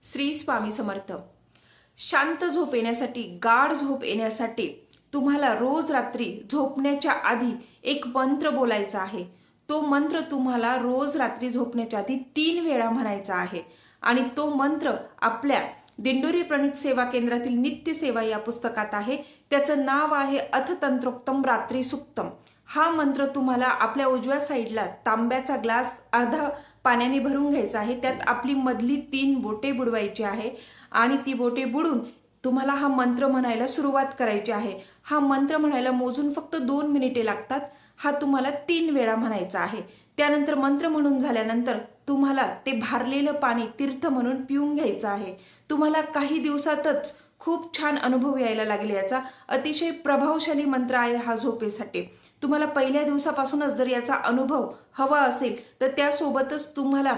श्री स्वामी समर्थ। शांत झोप येण्यासाठी, गाढ झोप येण्यासाठी तुम्हाला रोज रात्री झोपण्याच्या आधी एक मंत्र बोलायचा आहे। तो मंत्र तुम्हाला रोज रात्री झोपण्याच्या आधी 3 वेळा म्हणायचा आहे आणि तो मंत्र आपल्या दिंडोरी प्रणित सेवा केंद्रातील नित्य सेवा या पुस्तकात आहे। त्याचं नाव आहे अथतंत्रोक्तम रात्री सुक्तम। हा मंत्र तुम्हाला आपल्या उजव्या साईडला तांब्याचा ग्लास अर्धा पाण्याने भरून घ्यायचा आहे। त्यात आपली मधली 3 बोटे बुडवायची आहे आणि ती बोटे बुडून तुम्हाला हा मंत्र म्हणायला सुरुवात करायची आहे। हा मंत्र म्हणायला मोजून फक्त 2 मिनिटे लागतात। हा तुम्हाला 3 वेळा म्हणायचा आहे। त्यानंतर मंत्र म्हणून झाल्यानंतर तुम्हाला ते भारलेलं पाणी तीर्थ म्हणून पिऊन घ्यायचं आहे। तुम्हाला काही दिवसातच खूप छान अनुभव यायला लागेल। याचा अतिशय प्रभावशाली मंत्र आहे हा झोपेसाठी। तुम्हाला पहिल्या दिवसापासूनच जर याचा अनुभव हवा असेल तर त्यासोबतच तुम्हाला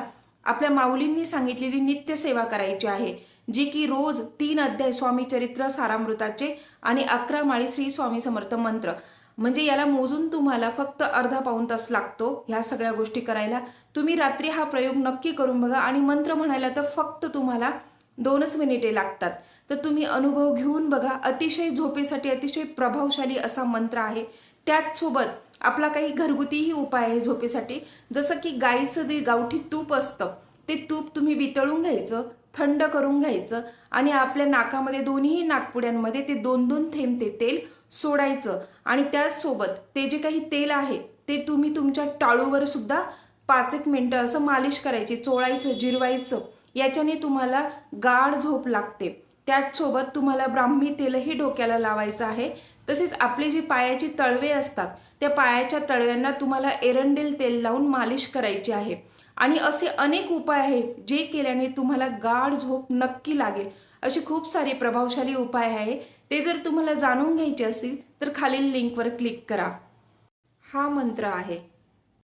आपल्या माऊलींनी सांगितलेली नित्य सेवा करायची आहे, जी की रोज 3 अध्याय स्वामी चरित्र सारामृताचे आणि 11 माळी श्री स्वामी समर्थ मंत्र, म्हणजे याला मोजून तुम्हाला फक्त अर्धा पाऊण तास लागतो ह्या सगळ्या गोष्टी करायला। तुम्ही रात्री हा प्रयोग नक्की करून बघा आणि मंत्र म्हणायला तर फक्त तुम्हाला 2च मिनिटे लागतात। तर तुम्ही अनुभव घेऊन बघा। अतिशय झोपेसाठी अतिशय प्रभावशाली असा मंत्र आहे। त्याचसोबत आपला काही घरगुतीही उपाय आहे झोपेसाठी, जसं की गाईचं जे गावठी तूप असतं ते तूप तुम्ही वितळून घ्यायचं, थंड करून घ्यायचं आणि आपल्या नाकामध्ये दोन्ही नाकपुड्यांमध्ये ते 2-2 थेंब ते तेल सोडायचं आणि त्याचसोबत ते जे काही तेल आहे ते तुम्ही तुमच्या टाळूवर सुद्धा 5-1 मिनिटं असं मालिश करायची, चोळायचं, जिरवायचं। याच्याने तुम्हाला गाढ झोप लागते। त्याचसोबत तुम्हाला ब्राह्मी तेलही डोक्याला लावायचं आहे। तसेच आपले जे पायाची तळवे असतात त्या पायाच्या तळव्यांना तुम्हाला एरंडेल तेल लावून मालिश करायची आहे आणि असे अनेक उपाय आहेत जे केल्याने तुम्हाला गाढ झोप नक्की लागेल। असे खूप सारे प्रभावशाली उपाय आहे। ते जर तुम्हाला जाणून घ्यायचे असतील तर खालील लिंकवर क्लिक करा। हा मंत्र आहे